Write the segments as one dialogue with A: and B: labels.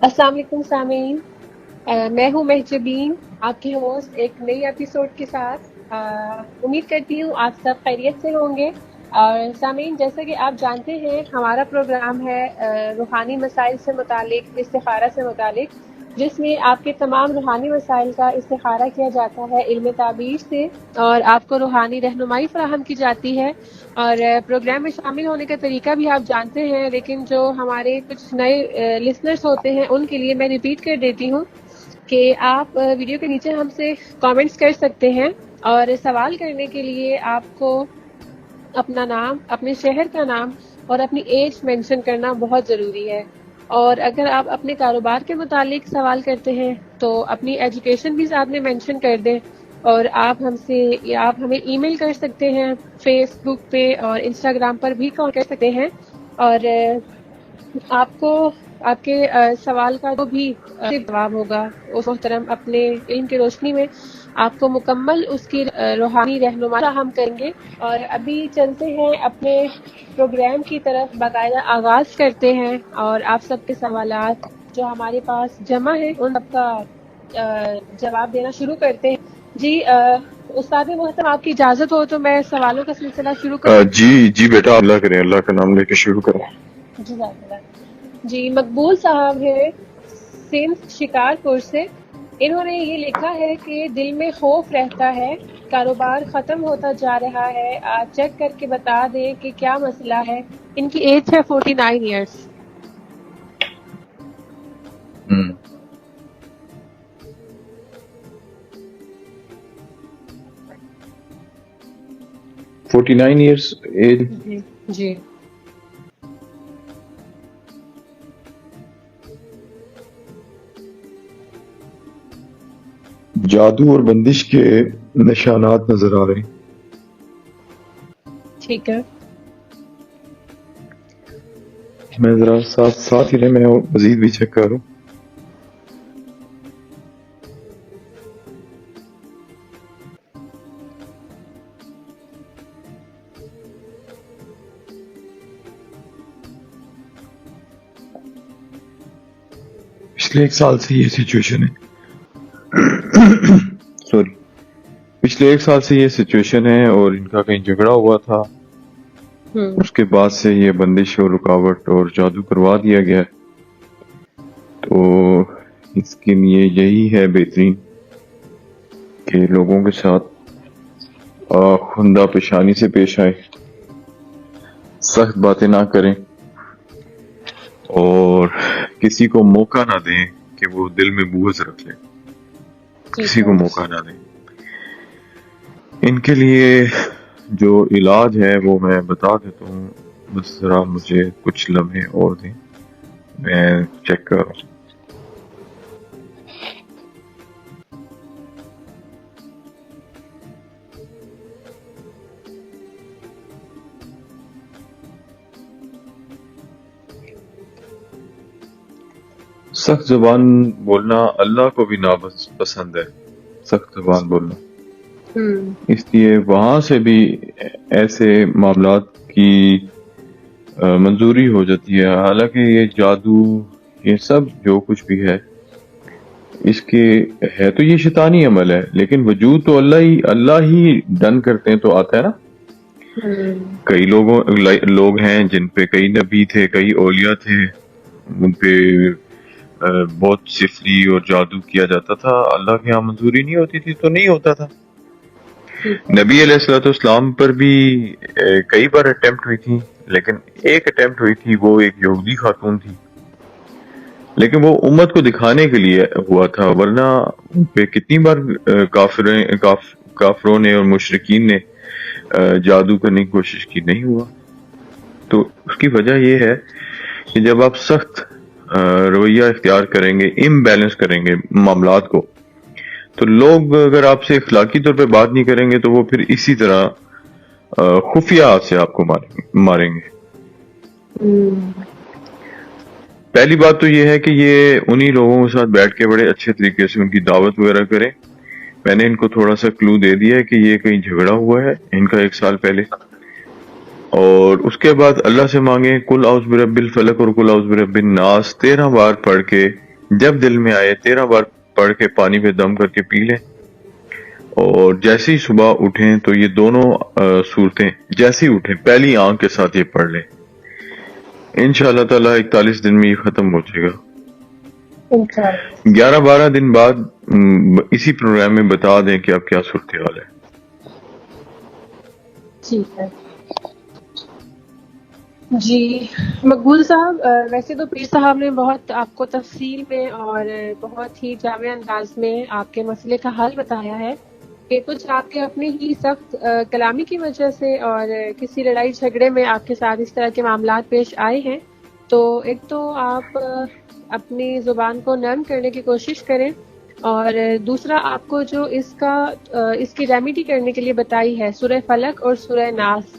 A: السلام علیکم سامعین، میں ہوں مہجبین، آپ کی ہوسٹ ایک نئی ایپیسوڈ کے ساتھ۔ امید کرتی ہوں آپ سب خیریت سے ہوں گے۔ اور سامعین، جیسا کہ آپ جانتے ہیں ہمارا پروگرام ہے روحانی مسائل سے متعلق، استخارہ سے متعلق، جس میں آپ کے تمام روحانی مسائل کا استخارہ کیا جاتا ہے علم تعبیر سے، اور آپ کو روحانی رہنمائی فراہم کی جاتی ہے۔ اور پروگرام میں شامل ہونے کا طریقہ بھی آپ جانتے ہیں، لیکن جو ہمارے کچھ نئے لسنرز ہوتے ہیں ان کے لیے میں ریپیٹ کر دیتی ہوں کہ آپ ویڈیو کے نیچے ہم سے کامنٹس کر سکتے ہیں، اور سوال کرنے کے لیے آپ کو اپنا نام، اپنے شہر کا نام اور اپنی ایج مینشن کرنا بہت ضروری ہے۔ اور اگر آپ اپنے کاروبار کے متعلق سوال کرتے ہیں تو اپنی ایجوکیشن بھی ساتھ میں مینشن کر دیں۔ اور آپ ہمیں ای میل کر سکتے ہیں، فیس بک پہ اور انسٹاگرام پر بھی کال کر سکتے ہیں۔ اور آپ کو آپ کے سوال کا جو بھی جواب ہوگا اس محترم اپنے علم کی روشنی میں آپ کو مکمل اس کی روحانی رہنمائی فراہم کریں گے۔ اور ابھی چلتے ہیں اپنے پروگرام کی طرف، باقاعدہ آغاز کرتے ہیں اور آپ سب کے سوالات جو ہمارے پاس جمع ہیں ان سب کا جواب دینا شروع کرتے ہیں۔ جی استاد محترم، آپ کی اجازت ہو تو میں سوالوں کا سلسلہ شروع کروں؟
B: جی بیٹا، اللہ کریں، اللہ کا نام لے کے شروع کریں۔
A: جزاک اللہ۔ جی، مقبول صاحب ہے سندھ شکارپور سے۔ انہوں نے یہ لکھا ہے کہ دل میں خوف رہتا ہے، کاروبار ختم ہوتا جا رہا ہے، آپ چیک کر کے بتا دیں کہ کیا مسئلہ ہے۔ ان کی ایج ہے 49 ایئرس۔
B: 49 years age.
A: جی جی
B: جادو اور بندش کے نشانات نظر آ رہے ہیں۔
A: ٹھیک ہے۔
B: میں ذرا ساتھ ہی رہے، میں مزید بھی چیک کروں۔ پچھلے 1 سال سے یہ سچویشن ہے سوری پچھلے 1 سال سے یہ سچویشن ہے، اور ان کا کہیں جھگڑا ہوا تھا، اس کے بعد سے یہ بندش اور رکاوٹ اور جادو کروا دیا گیا ہے۔ تو اس کے لیے یہی ہے بہترین کہ لوگوں کے ساتھ خندہ پیشانی سے پیش آئے، سخت باتیں نہ کریں، اور کسی کو موقع نہ دیں کہ وہ دل میں بغض رکھ لے، کسی کو موقع نہ دیں۔ ان کے لیے جو علاج ہے وہ میں بتا دیتا ہوں، بس ذرا مجھے کچھ لمحے اور دیں، میں چیک کر رہا ہوں۔ سخت زبان بولنا اللہ کو بھی ناپسند ہے، سخت زبان بولنا۔ اس لیے وہاں سے بھی ایسے معاملات کی منظوری ہو جاتی ہے۔ حالانکہ یہ جادو، یہ سب جو کچھ بھی ہے، اس کے ہے تو یہ شیطانی عمل ہے، لیکن وجود تو اللہ ہی ڈن کرتے ہیں تو آتا ہے نا۔ کئی لوگ ہیں جن پہ کئی نبی تھے، کئی اولیاء تھے، ان پہ بہت سفری اور جادو کیا جاتا تھا، اللہ کے یہاں منظوری نہیں ہوتی تھی تو نہیں ہوتا تھا۔ نبی علیہ السلام پر بھی کئی بار اٹیمپٹ ہوئی تھی، لیکن ایک اٹیمپٹ ہوئی تھی، وہ ایک یہودی خاتون تھی، لیکن وہ امت کو دکھانے کے لیے ہوا تھا، ورنہ ان پہ کتنی بار کافروں نے اور مشرکین نے جادو کرنے کی کوشش کی، نہیں ہوا۔ تو اس کی وجہ یہ ہے کہ جب آپ سخت رویہ اختیار کریں گے، امبیلنس کریں گے معاملات کو، تو لوگ اگر آپ سے اخلاقی طور پہ بات نہیں کریں گے تو وہ پھر اسی طرح خفیہ ہاتھ سے آپ کو ماریں گے۔ پہلی بات تو یہ ہے کہ یہ انہی لوگوں کے ساتھ بیٹھ کے بڑے اچھے طریقے سے ان کی دعوت وغیرہ کریں۔ میں نے ان کو تھوڑا سا کلو دے دیا ہے کہ یہ کہیں جھگڑا ہوا ہے ان کا 1 سال پہلے، اور اس کے بعد اللہ سے مانگیں قل اعوذ برب الفلق اور قل اعوذ برب الناس 13 بار پڑھ کے جب دل میں آئے 13 بار پڑھ کے پانی پہ دم کر کے پی لیں، اور جیسے ہی صبح اٹھیں تو یہ دونوں صورتیں جیسے ہی اٹھیں پہلی آنکھ کے ساتھ یہ پڑھ لیں، انشاءاللہ تعالیٰ 41 دن میں یہ ختم ہو جائے گا۔
A: انشاءاللہ
B: 11-12 دن بعد اسی پروگرام میں بتا دیں کہ اب کیا صورتحال ہے۔
A: ٹھیک ہے جی مقبول صاحب، ویسے تو پیر صاحب نے بہت آپ کو تفصیل میں اور بہت ہی جامع انداز میں آپ کے مسئلے کا حل بتایا ہے کہ کچھ آپ کے اپنی ہی سخت کلامی کی وجہ سے اور کسی لڑائی جھگڑے میں آپ کے ساتھ اس طرح کے معاملات پیش آئے ہیں۔ تو ایک تو آپ اپنی زبان کو نرم کرنے کی کوشش کریں، اور دوسرا آپ کو جو اس کی ریمیڈی کرنے کے لیے بتائی ہے سورہ فلق اور سورہ ناس،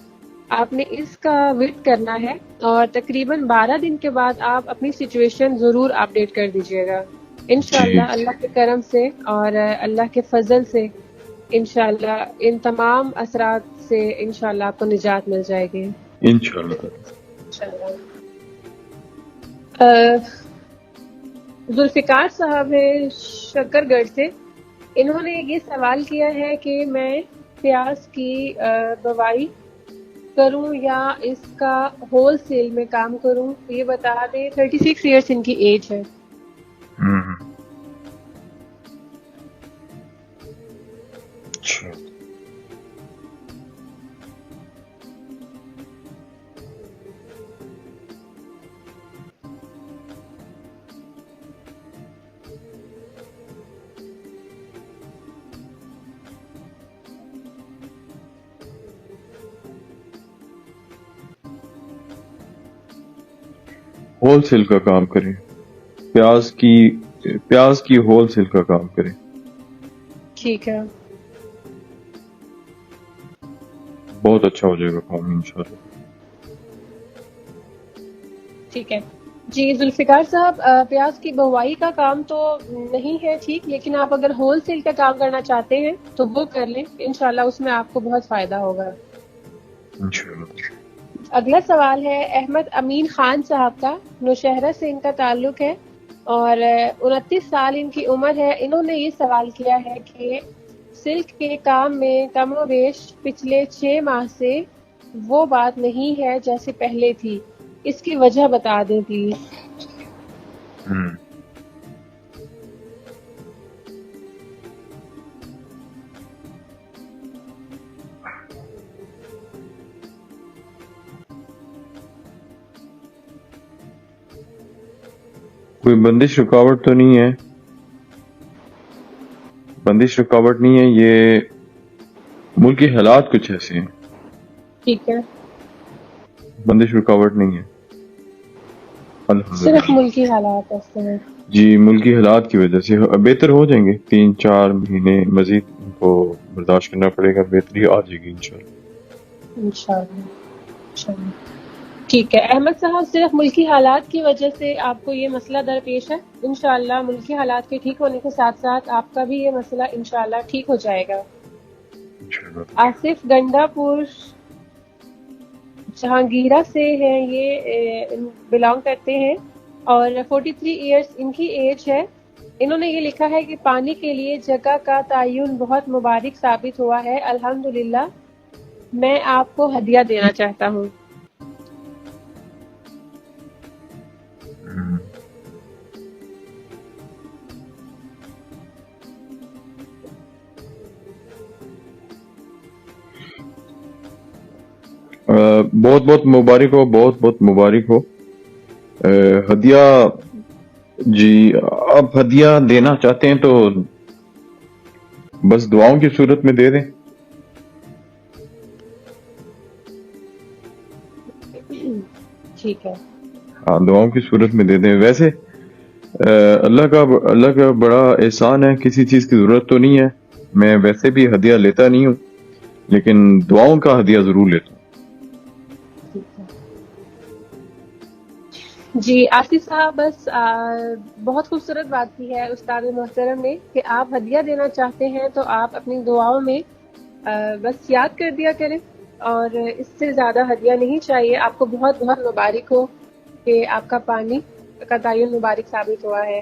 A: آپ نے اس کا ورد کرنا ہے، اور تقریباً 12 دن کے بعد آپ اپنی سچویشن ضرور اپڈیٹ کر دیجیے گا انشاءاللہ۔
B: جی
A: اللہ کے کرم سے اور اللہ کے فضل سے انشاءاللہ ان تمام اثرات سے انشاءاللہ آپ کو نجات مل جائے گی
B: انشاءاللہ تعالیٰ۔
A: انشاءاللہ۔ ذوالفقار صاحب ہیں شکر گڑھ سے، انہوں نے یہ سوال کیا ہے کہ میں پیاز کی بوائی کروں یا اس کا ہول سیل میں کام کروں، یہ بتا دیں۔ 36 ایئرس ان کی ایج ہے۔
B: اچھا، ہول سیل کا کام کریں، پیاز کی ہول سیل کا کام کریں،
A: ٹھیک ہے
B: بہت اچھا ہو جائے گا کام انشاءاللہ۔
A: ٹھیک ہے جی ذوالفقار صاحب، پیاز کی بوائی کا کام تو نہیں ہے ٹھیک، لیکن آپ اگر ہول سیل کا کام کرنا چاہتے ہیں تو وہ کر لیں، انشاءاللہ اس میں آپ کو بہت فائدہ ہوگا
B: انشاءاللہ۔
A: اگلا سوال ہے احمد امین خان صاحب کا، نوشہرہ سے ان کا تعلق ہے، اور 29 سال ان کی عمر ہے۔ انہوں نے یہ سوال کیا ہے کہ سلک کے کام میں کم و بیش پچھلے 6 ماہ سے وہ بات نہیں ہے جیسے پہلے تھی، اس کی وجہ بتا دیں پلیز۔
B: کوئی بندش رکاوٹ تو نہیں ہے، بندش رکاوٹ نہیں ہے، یہ ملکی حالات کچھ ایسے ہیں،
A: ٹھیک ہے
B: بندش رکاوٹ نہیں ہے
A: صرف
B: الحمدللہ۔
A: ملکی حالات ایسے ہیں۔
B: جی ملکی حالات کی وجہ سے بہتر ہو جائیں گے، 3-4 مہینے مزید ان کو برداشت کرنا پڑے گا، بہتری آ جائے گی انشاءاللہ۔
A: انشاءاللہ ٹھیک ہے احمد صاحب، صرف ملکی حالات کی وجہ سے آپ کو یہ مسئلہ درپیش ہے، انشاءاللہ ملکی حالات کے ٹھیک ہونے کے ساتھ ساتھ آپ کا بھی یہ مسئلہ انشاءاللہ ٹھیک ہو جائے گا۔
B: انشاءاللہ۔
A: آصف گنڈا پور جہانگیرہ سے ہیں، یہ بلانگ کرتے ہیں، اور 43 ایئرس ان کی ایج ہے۔ انہوں نے یہ لکھا ہے کہ پانی کے لیے جگہ کا تعین بہت مبارک ثابت ہوا ہے، الحمدللہ میں آپ کو ہدیہ دینا چاہتا ہوں۔
B: بہت بہت مبارک ہو، بہت بہت مبارک ہو۔ ہدیہ، جی آپ ہدیہ دینا چاہتے ہیں تو بس دعاؤں کی صورت میں دے دیں۔
A: ٹھیک ہے
B: ہاں دعاؤں کی صورت میں دے دیں۔ ویسے اللہ کا بڑا احسان ہے، کسی چیز کی ضرورت تو نہیں ہے، میں ویسے بھی ہدیہ لیتا نہیں ہوں، لیکن دعاؤں کا ہدیہ ضرور لیتا ہوں۔
A: جی آصف صاحب، بس بہت خوبصورت بات کی ہے استاد محترم نے کہ آپ ہدیہ دینا چاہتے ہیں تو آپ اپنی دعاؤں میں بس یاد کر دیا کریں، اور اس سے زیادہ ہدیہ نہیں چاہیے۔ آپ کو بہت بہت مبارک ہو کہ آپ کا پانی کا تعین مبارک ثابت ہوا ہے۔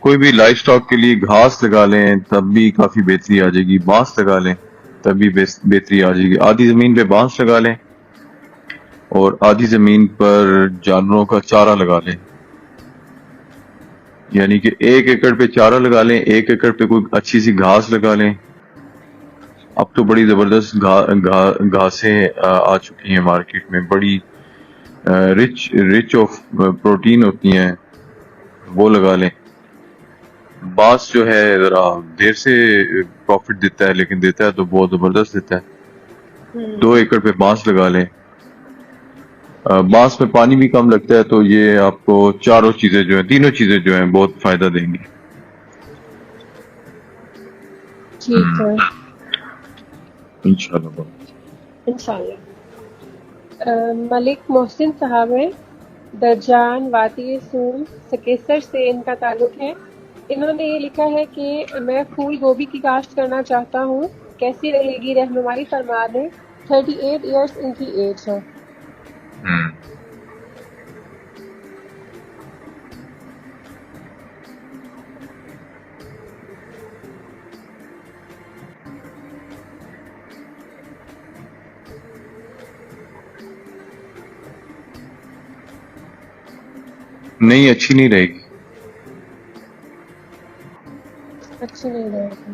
B: کوئی بھی لائف سٹاک کے لیے گھاس لگا لیں تب بھی کافی بہتری آ جائے گی، بانس لگا لیں تب بھی بہتری آ جائے گی. آدھی زمین پہ بانس لگا لیں اور آدھی زمین پر جانوروں کا چارہ لگا لیں، یعنی کہ 1 ایکڑ پہ چارہ لگا لیں، 1 ایکڑ پہ کوئی اچھی سی گھاس لگا لیں. اب تو بڑی زبردست گھاسیں آ چکی ہیں مارکیٹ میں، بڑی رچ آف پروٹین ہوتی ہیں، وہ لگا لیں. بانس جو ہے ذرا دیر سے پروفٹ دیتا ہے، لیکن دیتا ہے تو بہت زبردست دیتا ہے. 2 ایکڑ پہ بانس لگا لیں. بانس میں پانی بھی کم لگتا ہے، تو یہ آپ کو تینوں چیزیں جو ہیں بہت فائدہ دیں گی.
A: ٹھیک ہے
B: انشاءاللہ.
A: انشاءاللہ. ملک محسن صاحب ہیں، درجان واطی سون سکیسر سے ان کا تعلق ہے. انہوں نے یہ لکھا ہے کہ میں پھول گوبھی کی کاشت کرنا چاہتا ہوں، کیسی رہے گی رہنمائی فرما دیں. 38 ایئرس ان کی ایج ہے.
B: نہیں، اچھی نہیں رہے گی.
A: اچھی نہیں رہے گی.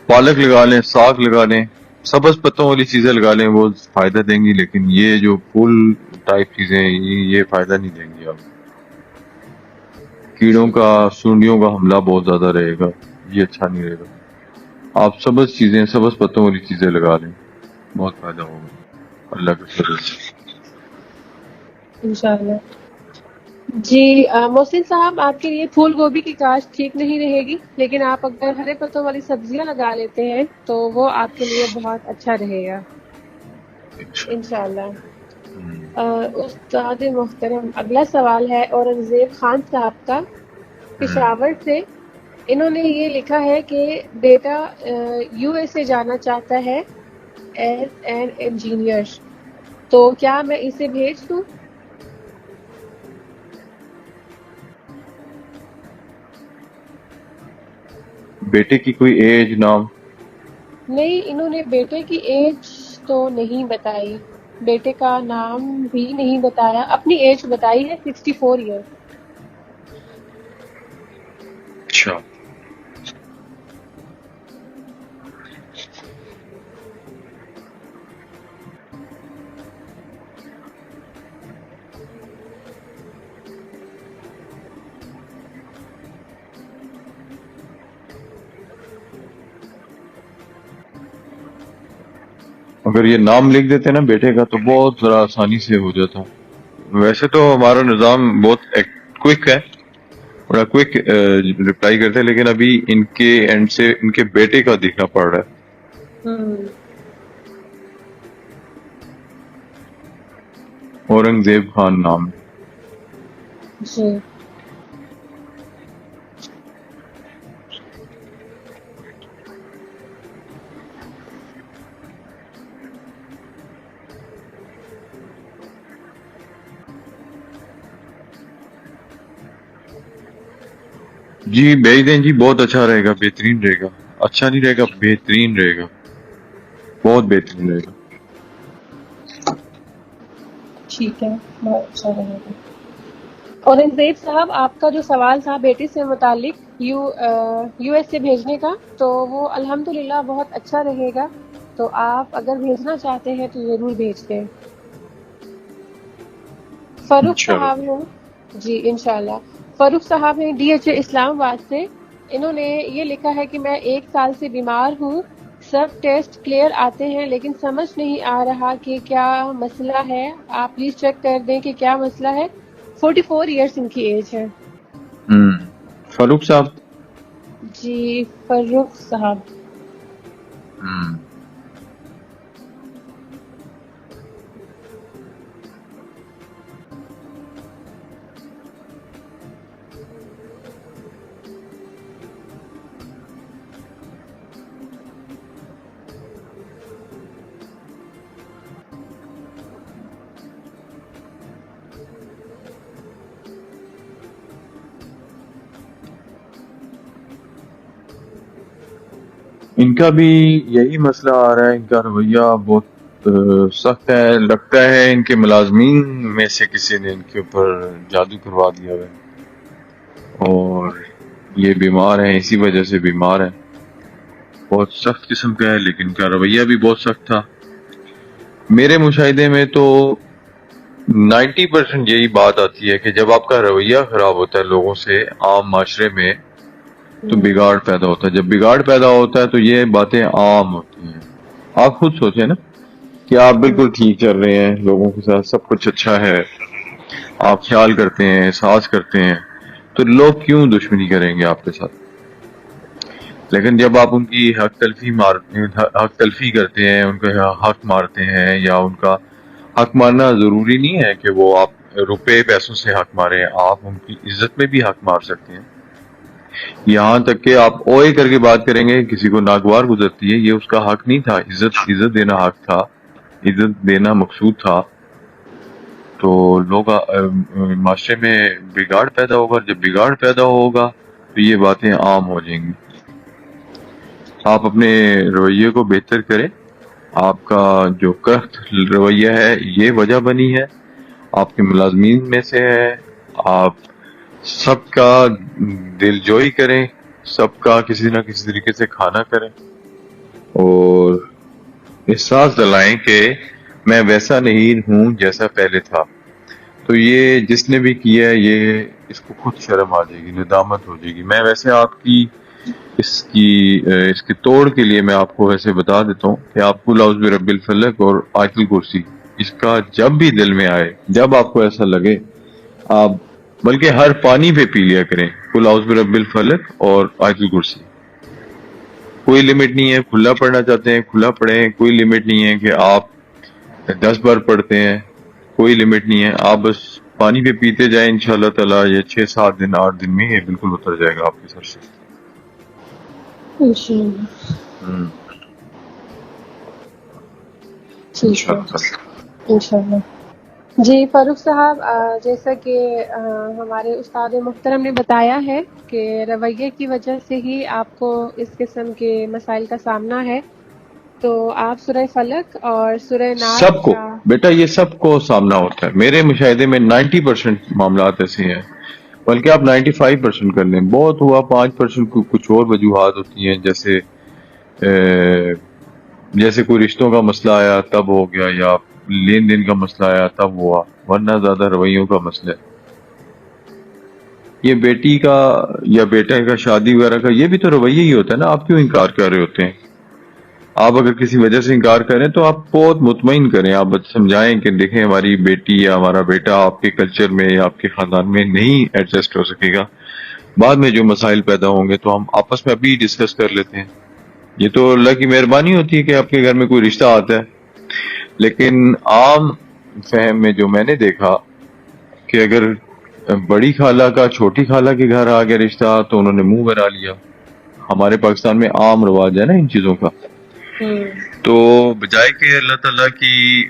B: پالک لگا لیں، ساگ لگا لیں، سبز پتوں والی چیزیں لگا لیں، وہ فائدہ دیں گی. لیکن یہ جو پھول ٹائپ چیزیں یہ فائدہ نہیں دیں گی. آپ کیڑوں کا، سونڈیوں کا حملہ بہت زیادہ رہے گا، یہ اچھا نہیں رہے گا. آپ سبز پتوں والی چیزیں لگا لیں، بہت فائدہ ہوگا اللہ کے فضل سے.
A: انشاءاللہ. جی محسن صاحب، آپ کے لیے پھول گوبھی کی کاشت ٹھیک نہیں رہے گی، لیکن آپ اگر ہرے پتوں والی سبزیاں لگا لیتے ہیں تو وہ آپ کے لیے بہت اچھا رہے گا انشاءاللہ. استاد محترم، اگلا سوال ہے اورنگزیب خان صاحب کا، پشاور سے. انہوں نے یہ لکھا ہے کہ بیٹا یو ایس اے جانا چاہتا ہے ایز این انجینئر، تو کیا میں اسے بھیج دوں؟
B: بیٹے کی کوئی ایج نام؟
A: نہیں، انہوں نے بیٹے کی ایج تو نہیں بتائی، بیٹے کا نام بھی نہیں بتایا. اپنی ایج بتائی ہے 64 ایئر.
B: اچھا. اگر یہ نام لکھ دیتے نا بیٹے کا تو بہت ذرا آسانی سے ہو جاتا. ویسے تو ہمارا نظام بہت کوئک ہے، بڑا کوئک رپلائی کرتے ہیں، لیکن ابھی ان کے اینڈ سے ان کے بیٹے کا دیکھنا پڑ رہا ہے. اورنگزیب خان نام.
A: جی
B: جی بھیج دیں جی، بہت اچھا رہے گا، بہترین رہے گا. اچھا نہیں رہے گا، بہترین رہے گا، بہت بہترین رہے گا.
A: ٹھیک ہے، بہت اچھا رہے گا. اورنگزیب صاحب، آپ کا جو سوال تھا بیٹے سے متعلق یو ایس سے بھیجنے کا، تو وہ الحمدللہ بہت اچھا رہے گا. تو آپ اگر بھیجنا چاہتے ہیں تو ضرور بھیج دیں. فاروق صاحب ہیں، جی انشاءاللہ. فاروق صاحب ہیں ڈی ایچ اے اسلام آباد سے. انہوں نے یہ لکھا ہے کہ میں 1 سال سے بیمار ہوں، سب ٹیسٹ کلیئر آتے ہیں لیکن سمجھ نہیں آ رہا کہ کیا مسئلہ ہے. آپ پلیز چیک کر دیں کہ کیا مسئلہ ہے. 44 ایئرس ان کی ایج ہے.
B: فاروق صاحب.
A: جی فاروق صاحب.
B: ان کا بھی یہی مسئلہ آ رہا ہے، ان کا رویہ بہت سخت ہے. لگتا ہے ان کے ملازمین میں سے کسی نے ان کے اوپر جادو کروا دیا ہے اور یہ بیمار ہیں، اسی وجہ سے بیمار ہیں. بہت سخت قسم کا ہے، لیکن ان کا رویہ بھی بہت سخت تھا. میرے مشاہدے میں تو 90% یہی بات آتی ہے کہ جب آپ کا رویہ خراب ہوتا ہے لوگوں سے عام معاشرے میں تو بگاڑ پیدا ہوتا ہے. جب بگاڑ پیدا ہوتا ہے تو یہ باتیں عام ہوتی ہیں. آپ خود سوچیں نا کہ آپ بالکل ٹھیک چل رہے ہیں، لوگوں کے ساتھ سب کچھ اچھا ہے، آپ خیال کرتے ہیں، احساس کرتے ہیں، تو لوگ کیوں دشمنی کریں گے آپ کے ساتھ؟ لیکن جب آپ ان کی حق تلفی کرتے ہیں، ان کا حق مارتے ہیں، یا ان کا حق مارنا ضروری نہیں ہے کہ وہ آپ روپے پیسوں سے حق ماریں، آپ ان کی عزت میں بھی حق مار سکتے ہیں. یہاں تک کہ آپ اوئے کر کے بات کریں گے، کسی کو ناگوار گزرتی ہے، یہ اس کا حق نہیں تھا. عزت دینا حق تھا، عزت دینا مقصود تھا. تو لوگ معاشرے میں بگاڑ پیدا ہوگا. جب بگاڑ پیدا ہوگا تو یہ باتیں عام ہو جائیں گی. آپ اپنے رویے کو بہتر کریں. آپ کا جو کرخت رویہ ہے یہ وجہ بنی ہے، آپ کے ملازمین میں سے ہے. آپ سب کا دل جوئی کریں، سب کا کسی نہ کسی طریقے سے کھانا کریں اور احساس دلائیں کہ میں ویسا نہیں ہوں جیسا پہلے تھا. تو یہ جس نے بھی کیا ہے یہ اس کو خود شرم آ جائے گی، ندامت ہو جائے گی. میں ویسے آپ کی اس کے توڑ کے لیے میں آپ کو ویسے بتا دیتا ہوں کہ آپ قل اعوذ برب الفلق اور آیت الکرسی اس کا جب بھی دل میں آئے، جب آپ کو ایسا لگے، آپ بلکہ ہر پانی پہ پی لیا کریں قل اعوذ برب الفلق اور آیت الکرسی. کوئی لمٹ نہیں ہے، کھلا پڑھنا چاہتے ہیں کھلا پڑھیں، کوئی لمٹ نہیں ہے کہ آپ 10 بار پڑھتے ہیں، کوئی لمٹ نہیں ہے. آپ بس پانی پہ پیتے جائیں، انشاءاللہ تعالیٰ یہ 6-7 دن 8 دن میں یہ بالکل اتر جائے گا آپ کے سر سے.
A: انشاءاللہ. ٹھیک ہے انشاءاللہ. جی فاروق صاحب، جیسا کہ ہمارے استاد محترم نے بتایا ہے کہ رویے کی وجہ سے ہی آپ کو اس قسم کے مسائل کا سامنا ہے، تو آپ سورہ فلق اور سورہ ناس
B: سب کو بیٹا یہ سب کو سامنا ہوتا ہے. میرے مشاہدے میں 90% معاملات ایسے ہیں، بلکہ آپ 95% کر لیں. بہت ہوا 5% کچھ اور وجوہات ہوتی ہیں، جیسے کوئی رشتوں کا مسئلہ آیا تب ہو گیا، یا لین دین کا مسئلہ آیا تب ہوا، ورنہ زیادہ رویوں کا مسئلہ ہے. یہ بیٹی کا یا بیٹے کا شادی وغیرہ کا یہ بھی تو رویہ ہی ہوتا ہے نا. آپ کیوں انکار کر رہے ہوتے ہیں؟ آپ اگر کسی وجہ سے انکار کریں تو آپ بہت مطمئن کریں، آپ سمجھائیں کہ دیکھیں ہماری بیٹی یا ہمارا بیٹا آپ کے کلچر میں یا آپ کے خاندان میں نہیں ایڈجسٹ ہو سکے گا. بعد میں جو مسائل پیدا ہوں گے تو ہم آپس میں ابھی ڈسکس کر لیتے ہیں. یہ تو اللہ کی مہربانی ہوتی ہے کہ آپ کے گھر میں کوئی رشتہ آتا ہے. لیکن عام فہم میں جو میں نے دیکھا کہ اگر بڑی خالہ کا چھوٹی خالہ کے گھر آ گیا رشتہ تو انہوں نے منہ بنا لیا. ہمارے پاکستان میں عام رواج ہے نا ان چیزوں کا. تو بجائے کہ اللہ تعالیٰ کی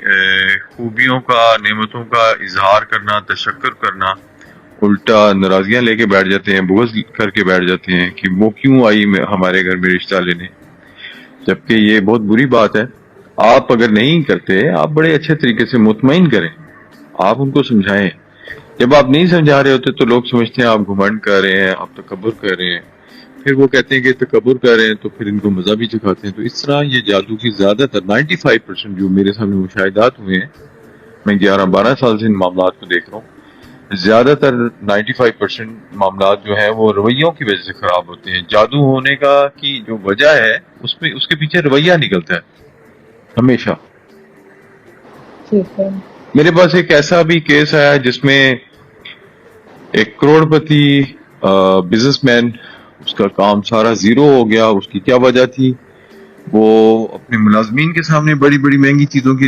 B: خوبیوں کا، نعمتوں کا اظہار کرنا، تشکر کرنا، الٹا ناراضیاں لے کے بیٹھ جاتے ہیں، بغض کر کے بیٹھ جاتے ہیں کہ وہ کیوں آئی ہمارے گھر میں رشتہ لینے. جبکہ یہ بہت بری بات ہے. آپ اگر نہیں کرتے، آپ بڑے اچھے طریقے سے مطمئن کریں، آپ ان کو سمجھائیں. جب آپ نہیں سمجھا رہے ہوتے تو لوگ سمجھتے ہیں آپ گھمنڈ کر رہے ہیں، آپ تکبر کر رہے ہیں. پھر وہ کہتے ہیں کہ تکبر کر رہے ہیں تو پھر ان کو مزہ بھی چکھاتے ہیں. تو اس طرح یہ جادو کی زیادہ تر 95% جو میرے سامنے مشاہدات ہوئے ہیں، میں 11-12 سال سے ان معاملات کو دیکھ رہا ہوں، زیادہ تر 95% معاملات جو ہیں وہ رویوں کی وجہ سے خراب ہوتے ہیں. جادو ہونے کا کی جو وجہ ہے اس کے پیچھے رویہ نکلتا ہے ہمیشہ. میرے پاس ایک ایسا بھی کیس آیا جس میں ایک کروڑ پتی بزنس مین، اس کا کام سارا زیرو ہو گیا. اس کی کیا وجہ تھی؟ وہ اپنے ملازمین کے سامنے بڑی بڑی مہنگی چیزوں کے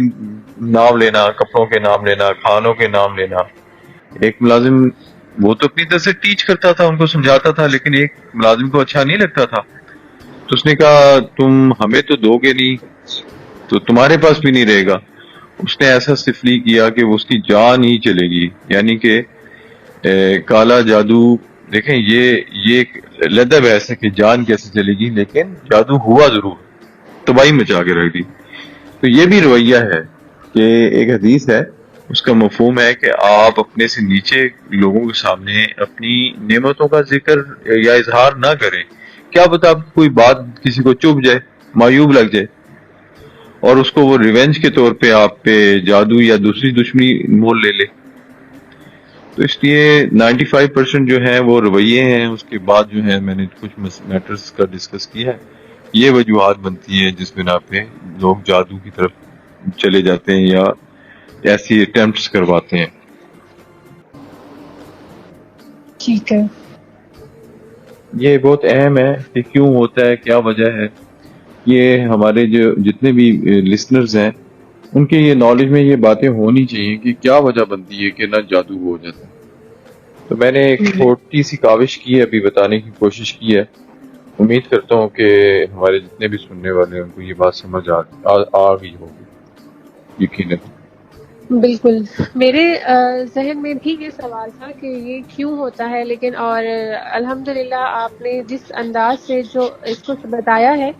B: نام لینا، کپڑوں کے نام لینا، کھانوں کے نام لینا. ایک ملازم وہ تو اپنی طرف سے ٹیچ کرتا تھا، ان کو سمجھاتا تھا، لیکن ایک ملازم کو اچھا نہیں لگتا تھا. تو اس نے کہا تم ہمیں تو دو گے نہیں تو تمہارے پاس بھی نہیں رہے گا. اس نے ایسا سفلی کیا کہ اس کی جان ہی چلے گی. یعنی کہ کالا جادو دیکھیں یہ ایک علیحدہ بحث ہے کہ جان کیسے چلے گی، لیکن جادو ہوا ضرور، تباہی مچا کے رکھ دی۔ تو یہ بھی رویہ ہے کہ ایک حدیث ہے، اس کا مفہوم ہے کہ آپ اپنے سے نیچے لوگوں کے سامنے اپنی نعمتوں کا ذکر یا اظہار نہ کریں۔ کیا پتا آپ کوئی بات کسی کو چبھ جائے، معیوب لگ جائے، اور اس کو وہ ریونج کے طور پہ آپ پہ جادو یا دوسری دشمنی مول لے لے۔ تو اس لیے 95% جو ہے وہ رویے ہیں، اس کے بعد جو ہے میں نے کچھ میٹرز کا ڈسکس کیا ہے، یہ وجوہات بنتی ہے جس بنا پہ لوگ جادو کی طرف چلے جاتے ہیں یا ایسی اٹیمپٹس کرواتے ہیں۔
A: ٹھیک ہے،
B: یہ بہت اہم ہے کہ کیوں ہوتا ہے، کیا وجہ ہے۔ یہ ہمارے جو جتنے بھی لسنرز ہیں ان کے یہ نالج میں یہ باتیں ہونی چاہیے کہ کیا وجہ بنتی ہے کہ نہ جادو ہو جاتا ہے۔ تو میں نے ایک چھوٹی سی کاوش کی ہے، ابھی بتانے کی کوشش کی ہے، امید کرتا ہوں کہ ہمارے جتنے بھی سننے والے ہیں ان کو یہ بات سمجھ آ گئی ہوگی یقیناً۔
A: بالکل میرے ذہن میں بھی یہ سوال تھا کہ یہ کیوں ہوتا ہے، لیکن اور الحمدللہ آپ نے جس انداز سے جو اس کو بتایا ہے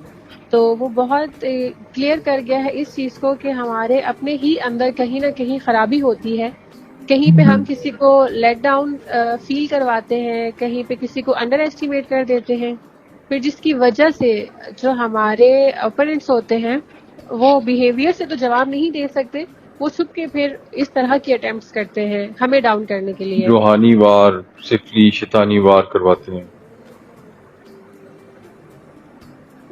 A: تو وہ بہت کلیئر کر گیا ہے اس چیز کو کہ ہمارے اپنے ہی اندر کہیں نہ کہیں خرابی ہوتی ہے، کہیں پہ ہم کسی کو لیٹ ڈاؤن فیل کرواتے ہیں، کہیں پہ کسی کو انڈر ایسٹیمیٹ کر دیتے ہیں، پھر جس کی وجہ سے جو ہمارے اوپوننٹس ہوتے ہیں وہ بیہیویئر سے تو جواب نہیں دے سکتے، وہ چھپ کے پھر اس طرح کی اٹیمپٹس کرتے ہیں ہمیں ڈاؤن کرنے کے لیے۔
B: روحانی وار، سفلی شیطانی وار کرواتے ہیں۔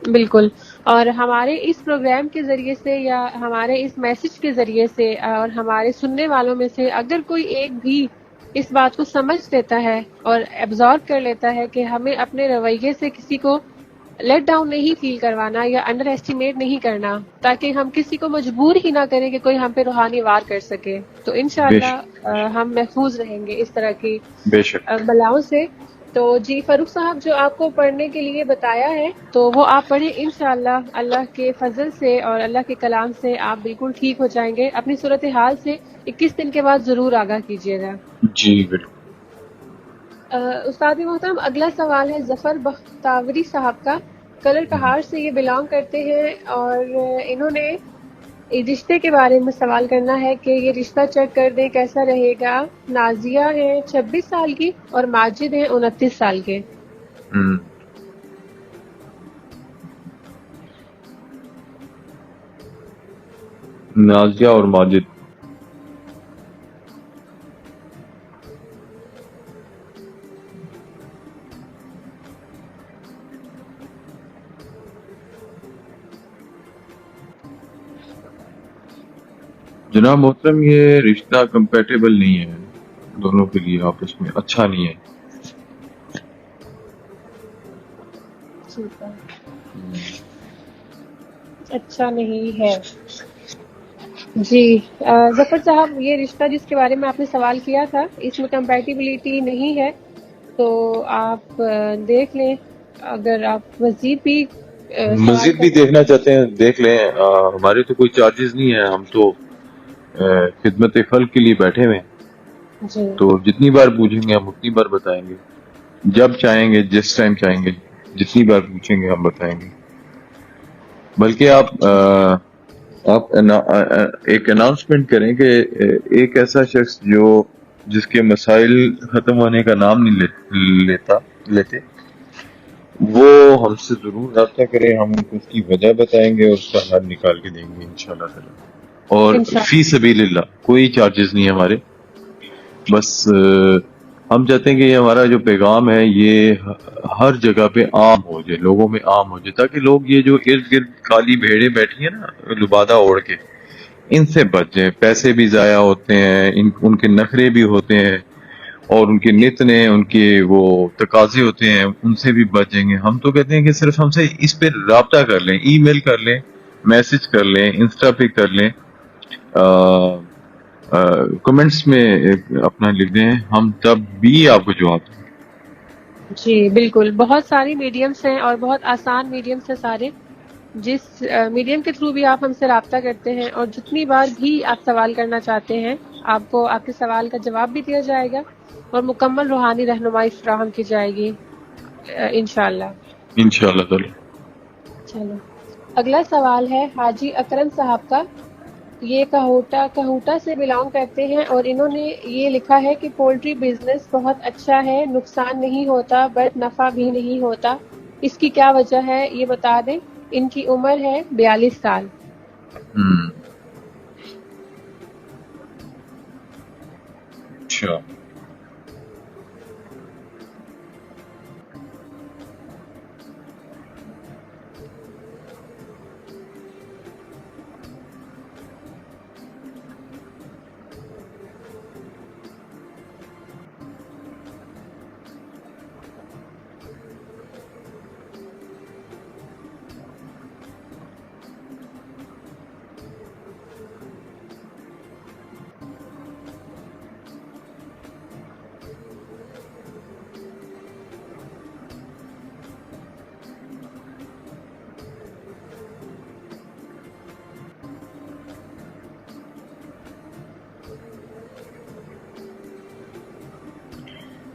A: بالکل، اور ہمارے اس پروگرام کے ذریعے سے یا ہمارے اس میسج کے ذریعے سے اور ہمارے سننے والوں میں سے اگر کوئی ایک بھی اس بات کو سمجھ لیتا ہے اور ایبزارب کر لیتا ہے کہ ہمیں اپنے رویے سے کسی کو لیٹ ڈاؤن نہیں فیل کروانا یا انڈر ایسٹیمیٹ نہیں کرنا، تاکہ ہم کسی کو مجبور ہی نہ کریں کہ کوئی ہم پہ روحانی وار کر سکے، تو انشاءاللہ ہم محفوظ رہیں گے اس طرح کی
B: بے شک۔
A: بلاؤں سے۔ تو جی فاروق صاحب جو آپ کو پڑھنے کے لیے بتایا ہے تو وہ آپ پڑھیں انشاءاللہ، اللہ کے فضل سے اور اللہ کے کلام سے آپ بالکل ٹھیک ہو جائیں گے۔ اپنی صورتحال سے 21 دن کے بعد ضرور آگاہ کیجیے گا۔
B: جی بالکل۔
A: استاد محترم اگلا سوال ہے ظفر بختاوری صاحب کا، کلر کہاڑ سے یہ بلانگ کرتے ہیں، اور انہوں نے رشتے کے بارے میں سوال کرنا ہے کہ یہ رشتہ چیک کر دیں کیسا رہے گا۔ نازیہ ہیں 26 سال کی اور ماجد ہیں 29 سال کے۔
B: نازیہ اور ماجد، جناب محترم یہ رشتہ کمپیٹیبل نہیں ہے دونوں کے لیے، آپس میں اچھا نہیں ہے۔
A: اچھا نہیں ہے جی۔ ظفر صاحب یہ رشتہ جس کے بارے میں آپ نے سوال کیا تھا اس میں کمپیٹیبلٹی نہیں ہے، تو آپ دیکھ لیں، اگر آپ مزید بھی
B: دیکھنا چاہتے ہیں دیکھ لیں، ہمارے تو کوئی چارجز نہیں ہے، ہم تو خدمت خلق کے لیے بیٹھے ہوئے ہیں،
A: جی
B: تو جتنی بار پوچھیں گے ہم اتنی بار بتائیں گے، جب چاہیں گے جس ٹائم چاہیں گے جتنی بار پوچھیں گے ہم بتائیں گے۔ بلکہ آپ ایک اناؤنسمنٹ کریں کہ ایک ایسا شخص جس کے مسائل ختم ہونے کا نام نہیں لیتے وہ ہم سے ضرور رابطہ کرے، ہم ان کو اس کی وجہ بتائیں گے اور اس کا حل نکال کے دیں گے انشاءاللہ تعالی۔ اور فی سبیل اللہ کوئی چارجز نہیں ہمارے، بس ہم چاہتے ہیں کہ یہ ہمارا جو پیغام ہے یہ ہر جگہ پہ عام ہو جائے، لوگوں میں عام ہو جائے، تاکہ لوگ یہ جو ارد گرد کالی بھیڑیں بیٹھی ہیں نا لبادہ اوڑھ کے، ان سے بچ جائیں۔ پیسے بھی ضائع ہوتے ہیں، ان کے نخرے بھی ہوتے ہیں، اور ان کے نتنے ان کے وہ تقاضے ہوتے ہیں، ان سے بھی بچ جائیں گے۔ ہم تو کہتے ہیں کہ صرف ہم سے اس پہ رابطہ کر لیں، ای میل کر لیں، میسج کر لیں، انسٹا پہ کر لیں، کمنٹس میں اپنا لکھ دیں، ہم تب بھی آپ کو جواب دیں۔
A: جی بالکل، بہت ساری میڈیمز ہیں اور بہت آسان میڈیمز ہیں سارے، جس میڈیم کے تھرو بھی آپ ہم سے رابطہ کرتے ہیں اور جتنی بار بھی آپ سوال کرنا چاہتے ہیں آپ کو آپ کے سوال کا جواب بھی دیا جائے گا اور مکمل روحانی رہنمائی فراہم کی جائے گی انشاءاللہ.
B: انشاءاللہ تعالی.
A: چلو اگلا سوال ہے حاجی اکرم صاحب کا. یہ کہوٹا سے بلانگ کرتے ہیں اور انہوں نے یہ لکھا ہے کہ پولٹری بزنس بہت اچھا ہے, نقصان نہیں ہوتا بٹ نفع بھی نہیں ہوتا, اس کی کیا وجہ ہے یہ بتا دیں. ان کی عمر ہے 42 سال.
B: اچھا.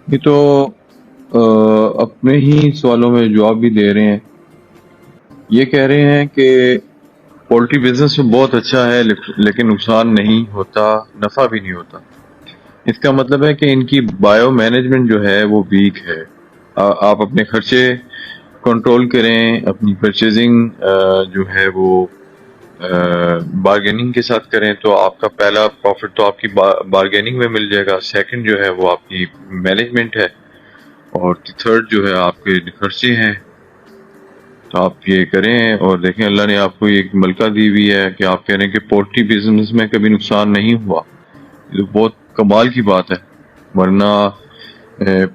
B: یہ تو اپنے ہی سوالوں میں جواب بھی دے رہے ہیں. یہ کہہ رہے ہیں کہ پولٹری بزنس میں بہت اچھا ہے لیکن نقصان نہیں ہوتا, نفع بھی نہیں ہوتا. اس کا مطلب ہے کہ ان کی بایو مینجمنٹ جو ہے وہ ویک ہے. آپ اپنے خرچے کنٹرول کریں, اپنی پرچیزنگ جو ہے وہ بارگیننگ کے ساتھ کریں تو آپ کا پہلا پروفٹ تو آپ کی بارگیننگ میں مل جائے گا. سیکنڈ جو ہے وہ آپ کی مینجمنٹ ہے, اور تھرڈ جو ہے آپ کے خرچے ہیں. تو آپ یہ کریں اور دیکھیں اللہ نے آپ کو ایک ملکہ دی ہوئی ہے کہ آپ کہہ رہے ہیں کہ پولٹری بزنس میں کبھی نقصان نہیں ہوا. یہ تو بہت کمال کی بات ہے, ورنہ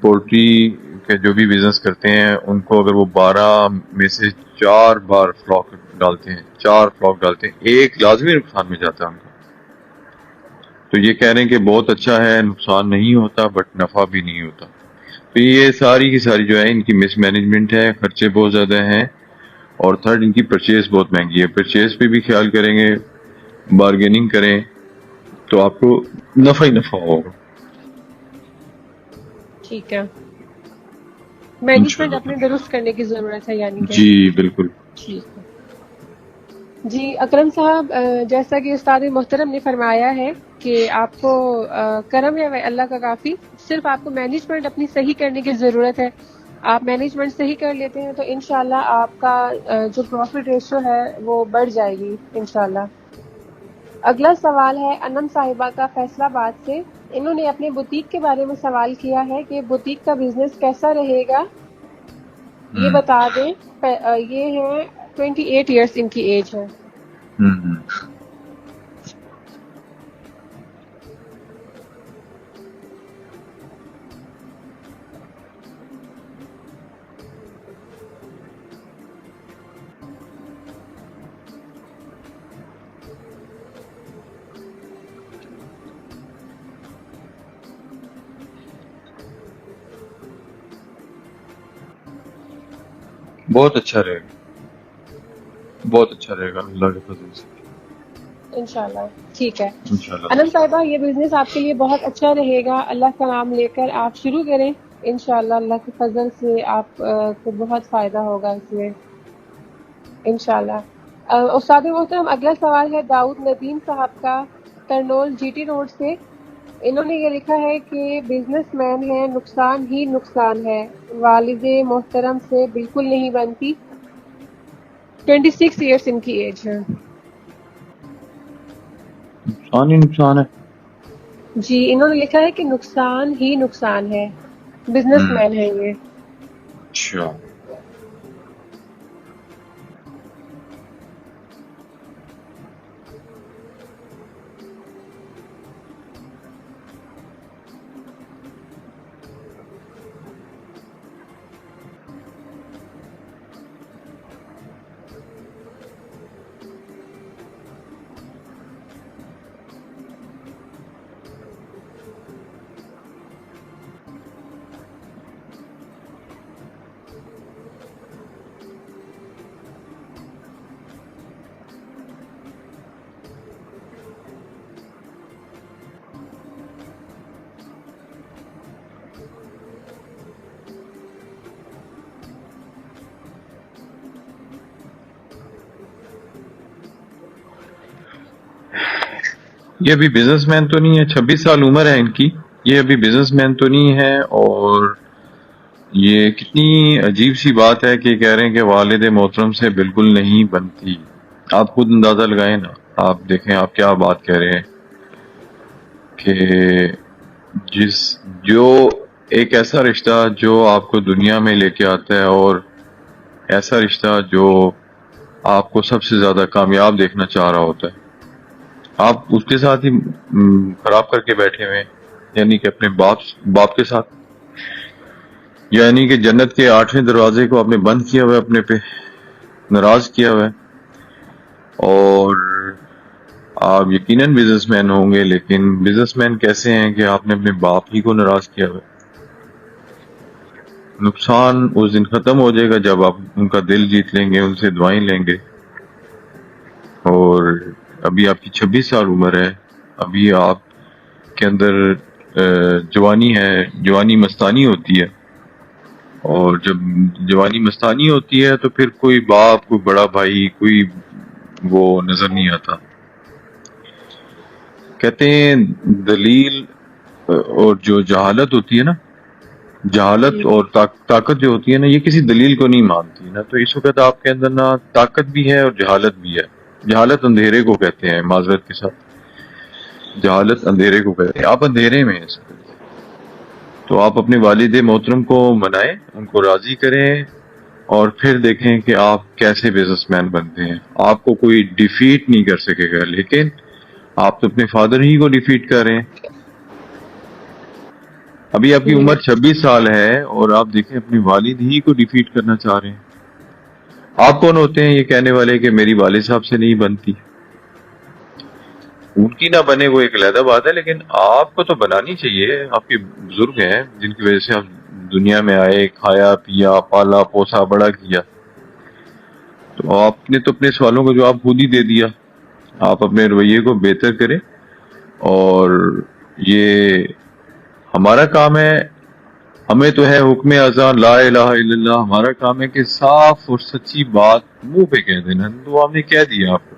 B: پولٹری کے جو بھی بزنس کرتے ہیں ان کو اگر وہ 12 میں سے 4 بار فلاک ڈالتے ہیں, 4 فلاک ڈالتے ہیں, ایک لازمی نقصان میں جاتا ہے ان کا. تو یہ کہہ رہے ہیں کہ بہت اچھا ہے, نقصان نہیں ہوتا بٹ نفع بھی نہیں ہوتا. تو یہ ساری کی ساری جو ہے ان کی مس مینجمنٹ ہے, خرچے بہت زیادہ ہیں, اور تھرڈ ان کی پرچیز بہت مہنگی ہے. پرچیز پہ بھی خیال کریں گے, بارگیننگ کریں تو آپ کو نفع ہی نفع ہوگا.
A: ٹھیک ہے, مینجمنٹ
B: انشاءاللہ
A: اپنے درست کرنے کی ضرورت ہے یعنی کہ.
B: جی بالکل.
A: ٹھیک ہے جی اکرم صاحب, جیسا کہ استاد محترم نے فرمایا ہے کہ آپ کو کرم ہے اللہ کا کافی, صرف آپ کو مینجمنٹ اپنی صحیح کرنے کی ضرورت ہے. آپ مینجمنٹ صحیح کر لیتے ہیں تو انشاءاللہ آپ کا جو پروفٹ ریشو ہے وہ بڑھ جائے گی انشاءاللہ. اگلا سوال ہے انم صاحبہ کا فیصلہ آباد سے. انہوں نے اپنے بوتیک کے بارے میں سوال کیا ہے کہ بوتیک کا بزنس کیسا رہے گا یہ بتا دیں. یہ ہے 28 ایئرس ان کی ایج ہے.
B: بہت اچھا رہے گا, بہت اچھا رہے گا اللہ کے فضل سے
A: انشاءاللہ. ٹھیک ہے
B: انشاءاللہ.
A: انم صاحبہ, یہ بزنس آپ کے لیے بہت اچھا رہے گا. اللہ کا نام لے کر آپ شروع کریں, انشاءاللہ اللہ کے فضل سے آپ کو بہت فائدہ ہوگا اس میں انشاءاللہ. استاد محترم اگلا سوال ہے داؤد ندیم صاحب کا, کرنول جی ٹی روڈ سے. انہوں نے یہ لکھا ہے کہ بزنس مین ہے, نقصان ہی نقصان ہے, والد محترم سے بالکل نہیں بنتی. 26 ایئرس ان کی ایج ہے.
B: نقصان ہی نقصان ہے.
A: جی انہوں نے لکھا ہے کہ نقصان ہی نقصان ہے, بزنس مین ہے یہ.
B: اچھا. یہ ابھی بزنس مین تو نہیں ہے، 26 سال عمر ہے ان کی، یہ ابھی بزنس مین تو نہیں ہے، اور یہ کتنی عجیب سی بات ہے کہ کہہ رہے ہیں کہ والد محترم سے بالکل نہیں بنتی. آپ خود اندازہ لگائیں نا، آپ دیکھیں آپ کیا بات کہہ رہے ہیں کہ جو ایک ایسا رشتہ جو آپ کو دنیا میں لے کے آتا ہے، اور ایسا رشتہ جو آپ کو سب سے زیادہ کامیاب دیکھنا چاہ رہا ہوتا ہے، آپ اس کے ساتھ ہی خراب کر کے بیٹھے ہوئے ہیں. یعنی کہ اپنے باپ کے ساتھ، یعنی کہ جنت کے 8ویں دروازے کو آپ نے بند کیا ہوا ہے، اپنے پہ ناراض کیا ہوا ہے. اور آپ یقیناً بزنس مین ہوں گے، لیکن بزنس مین کیسے ہیں کہ آپ نے اپنے باپ ہی کو ناراض کیا ہوا ہے. نقصان اس دن ختم ہو جائے گا جب آپ ان کا دل جیت لیں گے، ان سے دعائیں لیں گے. اور ابھی آپ کی 26 سال عمر ہے، ابھی آپ کے اندر جوانی ہے، جوانی مستانی ہوتی ہے. اور جب جوانی مستانی ہوتی ہے تو پھر کوئی باپ، کوئی بڑا بھائی، کوئی وہ نظر نہیں آتا. کہتے ہیں دلیل اور جو جہالت ہوتی ہے نا، جہالت اور طاقت جو ہوتی ہے نا، یہ کسی دلیل کو نہیں مانتی نا. تو اس وقت آپ کے اندر نا طاقت بھی ہے اور جہالت بھی ہے. جہالت اندھیرے کو کہتے ہیں، معذرت کے ساتھ، جہالت اندھیرے کو کہتے ہیں. آپ اندھیرے میں ہیں اس وقت. تو آپ اپنے والد محترم کو منائیں، ان کو راضی کریں، اور پھر دیکھیں کہ آپ کیسے بزنس مین بنتے ہیں. آپ کو کوئی ڈیفیٹ نہیں کر سکے گا، لیکن آپ تو اپنے فادر ہی کو ڈیفیٹ کر رہے ہیں. ابھی آپ کی عمر 26 سال ہے اور آپ دیکھیں اپنے والد ہی کو ڈیفیٹ کرنا چاہ رہے ہیں. آپ کون ہوتے ہیں یہ کہنے والے کہ میری والد صاحب سے نہیں بنتی؟ ان کی نہ بنے وہ ایک علیحدہ بات ہے، لیکن آپ کو تو بنانی چاہیے. آپ کے بزرگ ہیں جن کی وجہ سے آپ دنیا میں آئے، کھایا پیا، پالا پوسا، بڑا کیا. تو آپ نے تو اپنے سوالوں کا جواب خود ہی دے دیا. آپ اپنے رویے کو بہتر کریں، اور یہ ہمارا کام ہے. ہمیں تو ہے حکم اذان لا الہ الا اللہ، ہمارا کام ہے کہ صاف اور سچی بات منہ پہ کہہ دینا. تو ہم نے کہہ دیا آپ کو.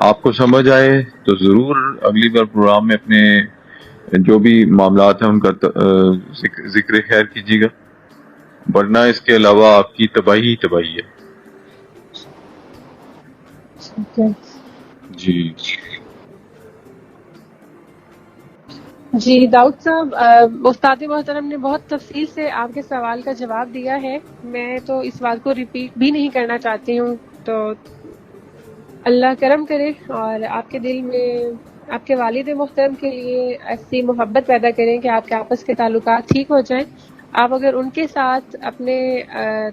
B: آپ کو سمجھ آئے تو ضرور اگلی بار پروگرام میں اپنے جو بھی معاملات ہیں ان کا ذکر خیر کیجیے گا، ورنہ اس کے علاوہ آپ کی تباہی ہی تباہی ہے. جی
A: جی داؤد صاحب، استاد محترم نے بہت تفصیل سے آپ کے سوال کا جواب دیا ہے. میں تو اس بات کو ریپیٹ بھی نہیں کرنا چاہتی ہوں. تو اللہ کرم کرے اور آپ کے دل میں آپ کے والد محترم کے لیے ایسی محبت پیدا کریں کہ آپ کے آپس کے تعلقات ٹھیک ہو جائیں. آپ اگر ان کے ساتھ اپنے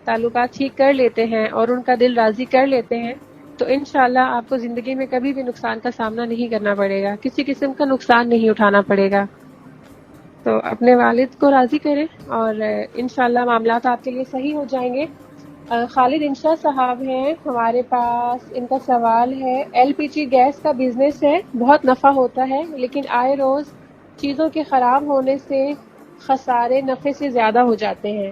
A: تعلقات ٹھیک کر لیتے ہیں اور ان کا دل راضی کر لیتے ہیں تو انشاءاللہ آپ کو زندگی میں کبھی بھی نقصان کا سامنا نہیں کرنا پڑے گا، کسی قسم کا نقصان نہیں اٹھانا پڑے گا. تو اپنے والد کو راضی کریں اور انشاءاللہ معاملات آپ کے لیے صحیح ہو جائیں گے. خالد انشا صاحب ہیں ہمارے پاس. ان کا سوال ہے، ایل پی جی گیس کا بزنس ہے، بہت نفع ہوتا ہے، لیکن آئے روز چیزوں کے خراب ہونے سے خسارے نفع سے زیادہ ہو جاتے ہیں.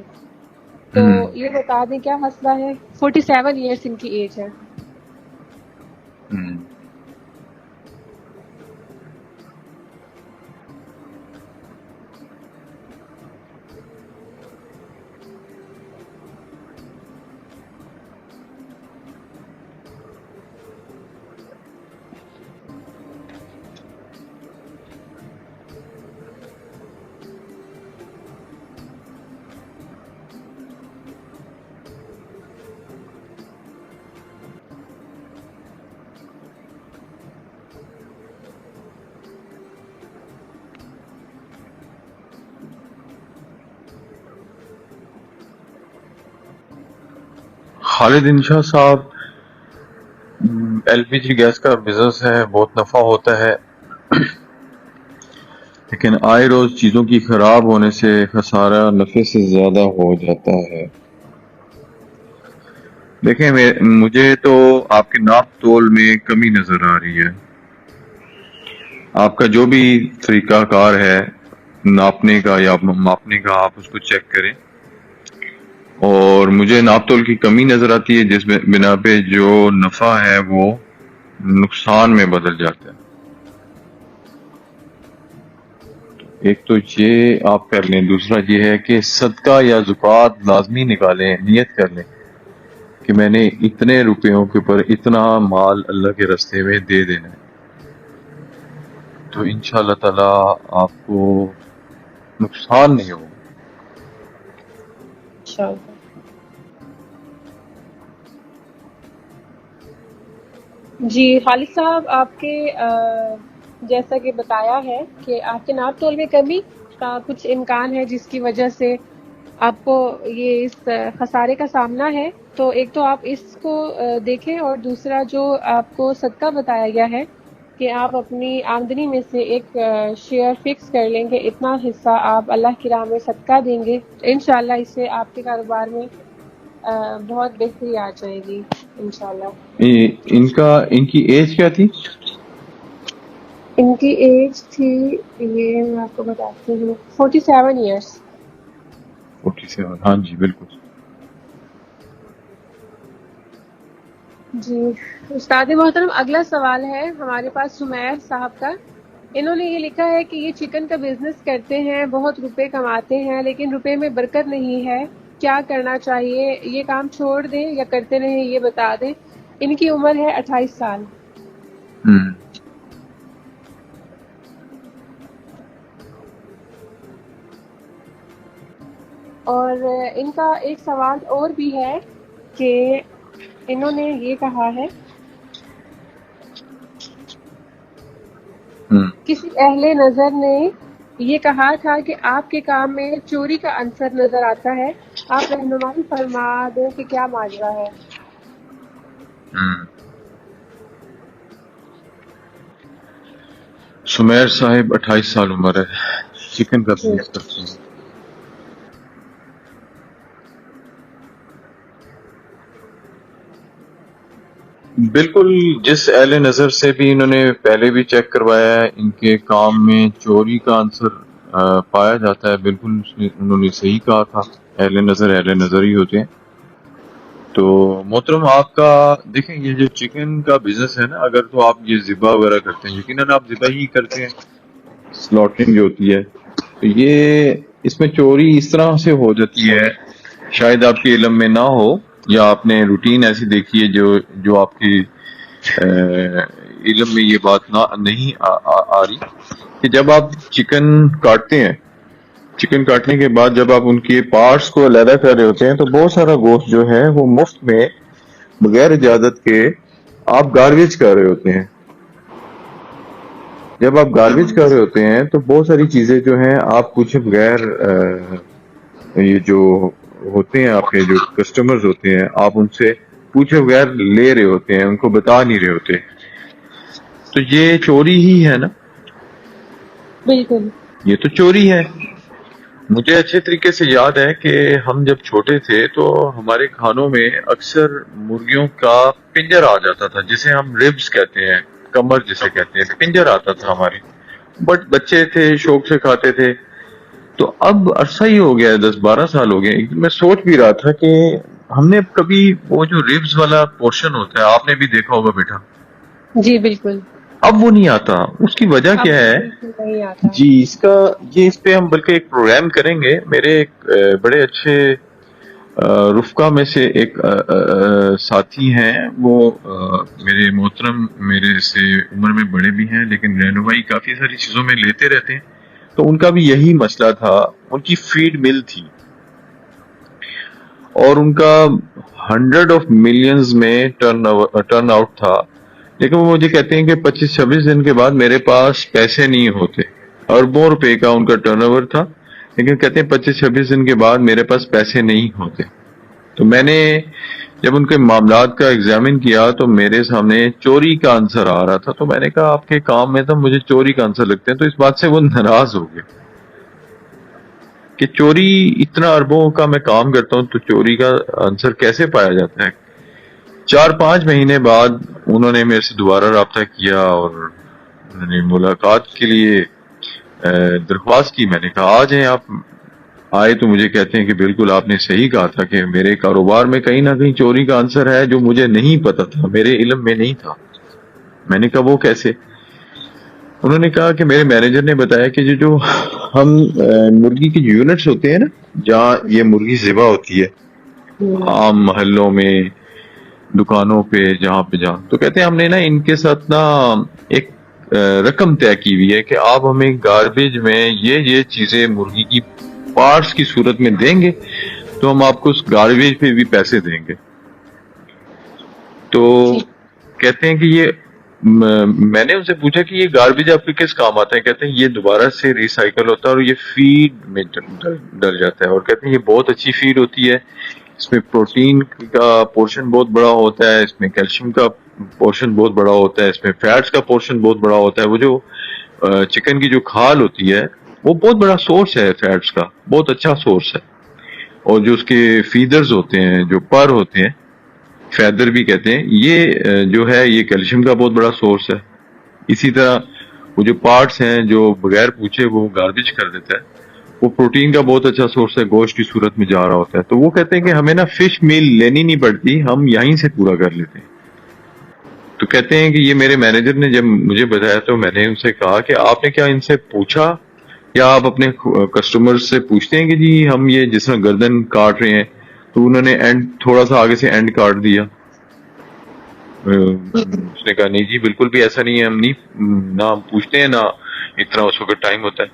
A: تو یہ بتا دیں کیا مسئلہ ہے؟ 47 ایئرس ان کی ایج ہے.
B: خالد انشا صاحب، ایل پی جی گیس کا بزنس ہے، بہت نفع ہوتا ہے، لیکن آئے روز چیزوں کی خراب ہونے سے خسارہ نفع سے زیادہ ہو جاتا ہے. دیکھیں مجھے تو آپ کے ناپ تول میں کمی نظر آ رہی ہے. آپ کا جو بھی طریقہ کار ہے ناپنے کا یا ماپنے کا، آپ اس کو چیک کریں. اور مجھے ناپ تول کی کمی نظر آتی ہے، جس بنا پہ جو نفع ہے وہ نقصان میں بدل جاتا ہے. ایک تو یہ آپ کر لیں، دوسرا یہ ہے کہ صدقہ یا زکوٰۃ لازمی نکالیں، نیت کر لیں کہ میں نے اتنے روپیوں کے اوپر اتنا مال اللہ کے راستے میں دے دینا ہے، تو انشاءاللہ تعالی آپ کو نقصان نہیں ہوگا۔
A: انشاءاللہ۔ جی خالد صاحب، آپ کے جیسا کہ بتایا ہے کہ آپ کے ناپ تول میں کمی کا کچھ امکان ہے جس کی وجہ سے آپ کو یہ اس خسارے کا سامنا ہے، تو ایک تو آپ اس کو دیکھیں، اور دوسرا جو آپ کو صدقہ بتایا گیا ہے کہ آپ اپنی آمدنی میں سے ایک شیئر فکس کر لیں کہ اتنا حصہ آپ اللہ کی راہ میں صدقہ دیں گے، انشاءاللہ اس سے آپ کے کاروبار میں بہت بہتری آ جائے گی انشاءاللہ۔
B: ان کی ایج کیا تھی؟
A: ان کی ایج تھی، یہ میں آپ کو بتاتی ہوں، 47 ایئرس۔
B: 47، ہاں جی بالکل۔
A: جی استاد محترم، اگلا سوال ہے ہمارے پاس سمیر صاحب کا۔ انہوں نے یہ لکھا ہے کہ یہ چکن کا بزنس کرتے ہیں، بہت روپے کماتے ہیں، لیکن روپے میں برکت نہیں ہے، کیا کرنا چاہیے؟ یہ کام چھوڑ دیں یا کرتے رہیں، یہ بتا دیں۔ ان کی عمر ہے 28 سال۔ اور ان کا ایک سوال اور بھی ہے کہ انہوں نے یہ کہا ہے، کسی اہل نظر نے یہ کہا تھا کہ آپ کے کام میں چوری کا عنصر نظر آتا ہے، آپ رہنمائی فرما دیں کہ کیا ماجرا ہے؟
B: سمیر صاحب 28 سال عمر ہے، چکن کا بزنس کرتے ہیں۔ بالکل، جس اہل نظر سے بھی انہوں نے پہلے بھی چیک کروایا ہے، ان کے کام میں چوری کا عنصر پایا جاتا ہے، بالکل انہوں نے صحیح کہا تھا۔ اہل نظر ہی ہوتے ہیں۔ تو محترم آپ کا دیکھیں، یہ جو چکن کا بزنس ہے نا، اگر تو آپ یہ ذبح وغیرہ کرتے ہیں، یقیناً آپ ذبح ہی کرتے ہیں، سلاٹرنگ جو ہوتی ہے، تو یہ اس میں چوری اس طرح سے ہو جاتی ہے، شاید آپ کے علم میں نہ ہو، یا آپ نے روٹین ایسی دیکھی ہے جو آپ کی علم میں یہ بات نہیں آ رہی، کہ جب آپ چکن کاٹتے ہیں، چکن کاٹنے کے بعد جب آپ ان کے پارٹس کو علیحدہ کر رہے ہوتے ہیں، تو بہت سارا گوشت جو ہے وہ مفت میں بغیر اجازت کے آپ گاربیج کر رہے ہوتے ہیں۔ جب آپ گاربیج کر رہے ہوتے ہیں تو بہت ساری چیزیں جو ہیں آپ کچھ بغیر یہ جو ہوتے ہیں آپ کے جو کسٹمرز ہوتے ہیں، آپ ان سے پوچھے بغیر لے رہے ہوتے ہیں، ان کو بتا نہیں رہے ہوتے، تو یہ چوری ہی ہے نا؟
A: بالکل،
B: یہ تو چوری ہے۔ مجھے اچھے طریقے سے یاد ہے کہ ہم جب چھوٹے تھے تو ہمارے کھانوں میں اکثر مرغیوں کا پنجر آ جاتا تھا، جسے ہم ریبز کہتے ہیں، کمر جسے کہتے ہیں، پنجر آتا تھا ہمارے، بٹ بچے تھے، شوق سے کھاتے تھے۔ تو اب عرصہ ہی ہو گیا ہے، 10-12 سال ہو گئے۔ میں سوچ بھی رہا تھا کہ ہم نے کبھی وہ جو ریبز والا پورشن ہوتا ہے، آپ نے بھی دیکھا ہوگا بیٹا،
A: جی بالکل،
B: اب وہ نہیں آتا۔ اس کی وجہ
A: اب
B: کیا ہے؟
A: بالکل نہیں آتا۔
B: جی اس پہ ہم بلکہ ایک پروگرام کریں گے۔ میرے ایک بڑے اچھے رفقا میں سے ایک ساتھی ہیں، وہ میرے محترم، میرے سے عمر میں بڑے بھی ہیں، لیکن رہنمائی کافی ساری چیزوں میں لیتے رہتے ہیں۔ تو ان کا بھی یہی مسئلہ تھا، ان کی فیڈ مل تھی اور ان کا 100 آف ملینز میں ٹرن آؤٹ تھا، لیکن وہ مجھے کہتے ہیں کہ 25-26 دن کے بعد میرے پاس پیسے نہیں ہوتے۔ اربوں روپے کا ان کا ٹرن اوور تھا، لیکن کہتے ہیں 25-26 دن کے بعد میرے پاس پیسے نہیں ہوتے۔ تو میں نے جب ان کے معاملات کا ایگزامن کیا تو میرے سامنے چوری کا عنصر آ رہا تھا، تو میں نے کہا آپ کے کام میں تو مجھے چوری کا عنصر لگتے ہیں۔ تو اس بات سے وہ ناراض ہو گئے کہ چوری، اتنا اربوں کا میں کام کرتا ہوں تو چوری کا عنصر کیسے پایا جاتا ہے؟ 4-5 مہینے بعد انہوں نے میرے سے دوبارہ رابطہ کیا اور انہوں نے ملاقات کے لیے درخواست کی۔ میں نے کہا آ جائیں آپ۔ آئے تو مجھے کہتے ہیں کہ بالکل آپ نے صحیح کہا تھا کہ میرے کاروبار میں کہیں نہ کہیں چوری کا عنصر ہے، جو مجھے نہیں پتا تھا، میرے علم میں نہیں تھا۔ میں نے کہا وہ کیسے؟ انہوں نے کہا کہ میرے مینیجر نے بتایا کہ جو ہم مرغی کے یونٹس ہوتے ہیں نا، جہاں یہ مرغی ذبح ہوتی ہے عام محلوں میں، دکانوں پہ، جہاں تو کہتے ہیں ہم نے نا ان کے ساتھ نا ایک رقم طے کی ہوئی ہے کہ آپ ہمیں گاربیج میں یہ چیزیں مرغی کی پارٹس کی صورت میں دیں گے تو ہم آپ کو اس گاربیج پہ بھی پیسے دیں گے. تو کہتے ہیں کہ یہ میں نے ان سے پوچھا کہ یہ گاربیج آپ کے کس کام آتا ہے؟ کہتے ہیں یہ دوبارہ سے ریسائیکل ہوتا ہے اور یہ فیڈ میں ڈل جاتا ہے، اور کہتے ہیں یہ بہت اچھی فیڈ ہوتی ہے، اس میں پروٹین کا پورشن بہت بڑا ہوتا ہے، اس میں کیلشیم کا پورشن بہت بڑا ہوتا ہے، اس میں فیٹس کا پورشن بہت بڑا ہوتا ہے. وہ جو چکن کی جو کھال ہوتی ہے وہ بہت بڑا سورس ہے فیٹس کا، بہت اچھا سورس ہے. اور جو اس کے فیدرز ہوتے ہیں، جو پر ہوتے ہیں، فیدر بھی کہتے ہیں، یہ جو ہے یہ کیلشیم کا بہت بڑا سورس ہے. اسی طرح وہ جو پارٹس ہیں جو بغیر پوچھے وہ گاربیج کر دیتا ہے، وہ پروٹین کا بہت اچھا سورس ہے، گوشت کی صورت میں جا رہا ہوتا ہے. تو وہ کہتے ہیں کہ ہمیں نا فش میل لینی نہیں پڑتی، ہم یہیں سے پورا کر لیتے ہیں. تو کہتے ہیں کہ یہ میرے مینیجر نے جب مجھے بتایا تو میں نے ان سے کہا کہ آپ نے کیا ان سے پوچھا، یا آپ اپنے کسٹمر سے پوچھتے ہیں کہ جی ہم یہ جس طرح گردن کاٹ رہے ہیں، تو انہوں نے اینڈ تھوڑا سا آگے سے اینڈ کاٹ دیا. اس نے کہا نہیں جی بالکل بھی ایسا نہیں ہے، ہم نہیں، نہ ہم پوچھتے ہیں، نہ اتنا اس وقت ٹائم ہوتا ہے.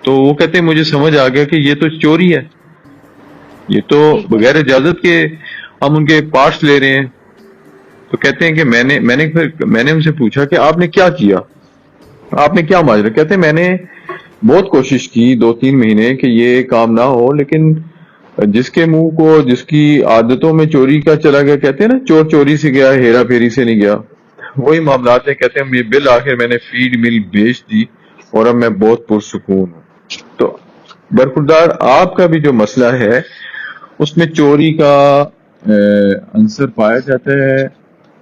B: تو وہ کہتے ہیں مجھے سمجھ آ گیا کہ یہ تو چوری ہے، یہ تو بغیر اجازت کے ہم ان کے پارٹس لے رہے ہیں. تو کہتے ہیں کہ میں نے ان سے پوچھا کہ آپ نے کیا کیا، آپ نے کیا ماجرا؟ کہتے ہیں میں نے بہت کوشش کی 2-3 مہینے کہ یہ کام نہ ہو، لیکن جس کے منہ کو جس کی عادتوں میں چوری کا چلا گیا، کہتے ہیں نا چور چوری سے گیا، ہیرا پھیری سے نہیں گیا، وہی معاملات ہیں. کہتے ہیں یہ بل آخر میں نے فیڈ مل بیچ دی اور اب میں بہت پرسکون ہوں. تو برخوردار آپ کا بھی جو مسئلہ ہے اس میں چوری کا عنصر پایا جاتا ہے.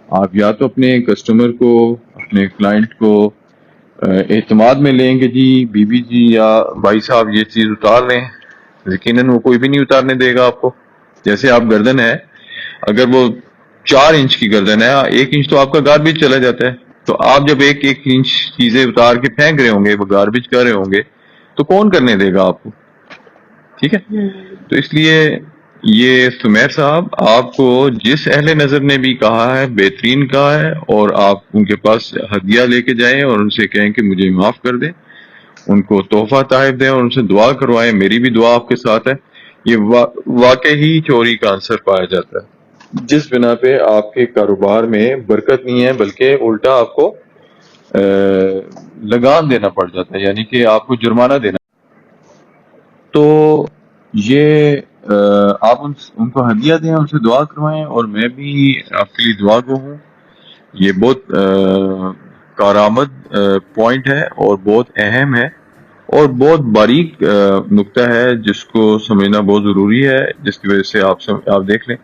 B: آپ یا تو اپنے کسٹمر کو، اپنے کلائنٹ کو اعتماد میں لیں گے جی بی بی جی یا بھائی صاحب یہ چیز اتار لیں، یقیناً وہ کوئی بھی نہیں اتارنے دے گا آپ کو. جیسے آپ گردن ہے، اگر وہ 4 انچ کی گردن ہے، 1 انچ تو آپ کا گاربیج چلا جاتا ہے. تو آپ جب 1 انچ چیزیں اتار کے پھینک رہے ہوں گے، وہ گاربیج کر رہے ہوں گے، تو کون کرنے دے گا آپ کو؟ ٹھیک ہے. تو اس لیے یہ سمیر صاحب آپ کو جس اہل نظر نے بھی کہا ہے بہترین کہا ہے، اور آپ ان کے پاس ہدیہ لے کے جائیں اور ان سے کہیں کہ مجھے معاف کر دیں، ان کو تحفہ تحائف دیں اور ان سے دعا کروائیں. میری بھی دعا آپ کے ساتھ ہے. یہ واقعی چوری کا عنصر پایا جاتا ہے، جس بنا پہ آپ کے کاروبار میں برکت نہیں ہے، بلکہ الٹا آپ کو لگان دینا پڑ جاتا ہے، یعنی کہ آپ کو جرمانہ دینا. تو یہ آپ ان کو ہدیہ دیں، ان سے دعا کروائیں، اور میں بھی آپ کے لیے دعا گو ہوں. یہ بہت کارآمد پوائنٹ ہے اور بہت اہم ہے اور بہت باریک نقطہ ہے جس کو سمجھنا بہت ضروری ہے، جس کی وجہ سے آپ دیکھ لیں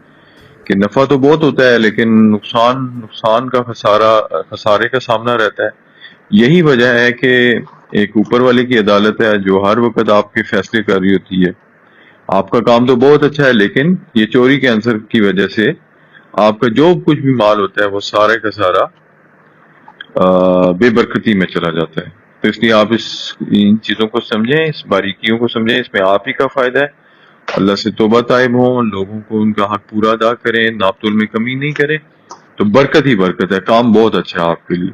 B: کہ نفع تو بہت ہوتا ہے لیکن نقصان کا خسارے کا سامنا رہتا ہے. یہی وجہ ہے کہ ایک اوپر والے کی عدالت ہے جو ہر وقت آپ کے فیصلے کر رہی ہوتی ہے. آپ کا کام تو بہت اچھا ہے لیکن یہ چوری کے عنصر کی وجہ سے آپ کا جو کچھ بھی مال ہوتا ہے وہ سارے کا سارا بے برکتی میں چلا جاتا ہے. تو اس لیے آپ ان چیزوں کو سمجھیں، اس باریکیوں کو سمجھیں، اس میں آپ ہی کا فائدہ ہے. اللہ سے توبہ طائب ہوں، لوگوں کو ان کا حق پورا ادا کریں، ناپ تول میں کمی نہیں کریں، تو برکت ہی برکت ہے. کام بہت اچھا ہے آپ کے لیے.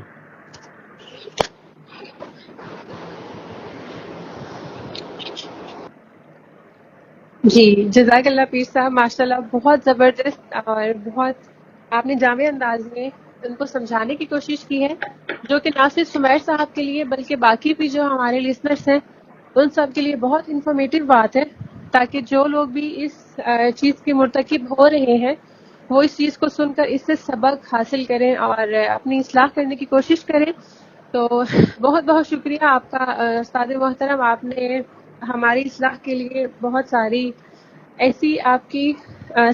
A: جی جزاک اللہ پیر صاحب، ماشاء اللہ بہت زبردست اور بہت آپ نے جامع انداز میں ان کو سمجھانے کی کوشش کی ہے، جو کہ نہ صرف سمیر صاحب کے لیے بلکہ باقی بھی جو ہمارے لسنرس ہیں ان سب کے لیے بہت انفارمیٹیو بات ہے، تاکہ جو لوگ بھی اس چیز کے مرتکب ہو رہے ہیں وہ اس چیز کو سن کر اس سے سبق حاصل کریں اور اپنی اصلاح کرنے کی کوشش کریں. تو بہت بہت شکریہ آپ کا استاد محترم، آپ نے ہماری اصلاح کے لیے بہت ساری ایسی آپ کی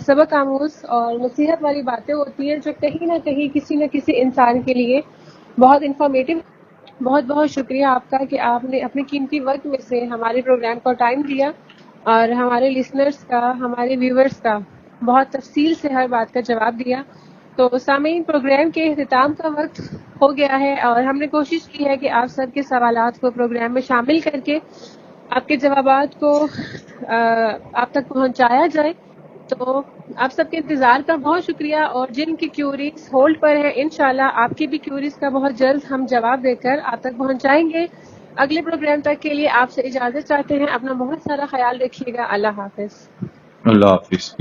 A: سبق آموز اور نصیحت والی باتیں ہوتی ہیں جو کہیں نہ کہیں کسی نہ کسی انسان کے لیے بہت انفارمیٹیو. بہت بہت شکریہ آپ کا کہ آپ نے اپنے قیمتی وقت میں سے ہمارے پروگرام کو ٹائم دیا اور ہمارے لسنرز کا، ہمارے ویورز کا بہت تفصیل سے ہر بات کا جواب دیا. تو سامعین، پروگرام کے اختتام کا وقت ہو گیا ہے اور ہم نے کوشش کی ہے کہ آپ سب کے سوالات کو پروگرام میں شامل کر کے آپ کے جوابات کو آپ تک پہنچایا جائے. تو آپ سب کے انتظار کا بہت شکریہ، اور جن کی کیوریز ہولڈ پر ہیں انشاءاللہ آپ کی بھی کیوریز کا بہت جلد ہم جواب دے کر آپ تک پہنچائیں گے. اگلے پروگرام تک کے لیے آپ سے اجازت چاہتے ہیں. اپنا بہت سارا خیال رکھیے گا. اللہ حافظ.
B: اللہ حافظ.